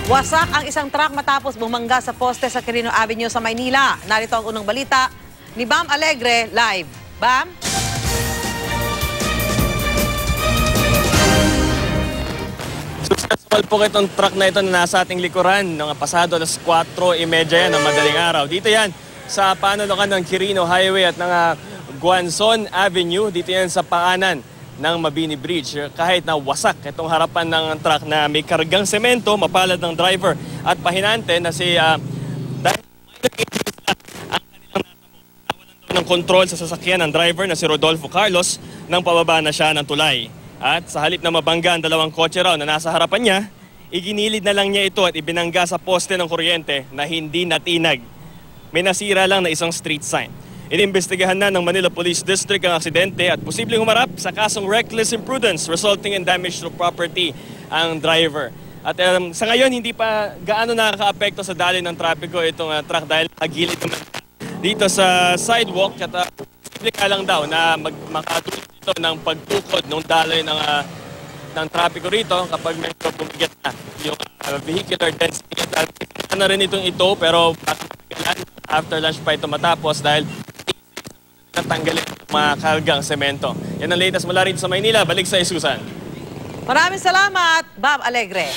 Wasak ang isang truck matapos bumangga sa poste sa Quirino Avenue sa Maynila. Narito ang unang balita ni Bam Alegre live. Bam? Successful po itong truck na ito na nasa ating likuran ng pasado alas 4:30 yan ng madaling araw. Dito yan sa panulukan ng Quirino Highway at ng Guanzon Avenue. Dito yan sa paanan ng Mabini Bridge. Kahit na wasak itong harapan ng truck na may kargang semento, mapalad ng driver at pahinante na si dahil ang kanilang natamo. Nawalan daw ng kontrol sa sasakyan ng driver na si Rodolfo Carlos nang pababa na siya ng tulay. At sa halip na mabangga ang dalawang kotse raw na nasa harapan niya, iginilid na lang niya ito at ibinangga sa poste ng kuryente na hindi natinag. May nasira lang na isang street sign. Inimbestigahan na ng Manila Police District ang aksidente at posibleng humarap sa kasong reckless imprudence resulting in damage to property ang driver. At sa ngayon, hindi pa gaano nakaka-apekto sa daloy ng trapiko itong truck dahil nakagilid naman dito sa sidewalk at posibleng ka lang daw na makatulong ito ng pagtukod ng daloy ng trapiko rito kapag medyo bumigat na yung vehicular density. At na rin itong ito pero after lunch pa ito matapos dahil natanggalin mga kargang semento. Yan ang latest mula rito sa Maynila. Balik sa Isusan. Maraming salamat, Bam Alegre.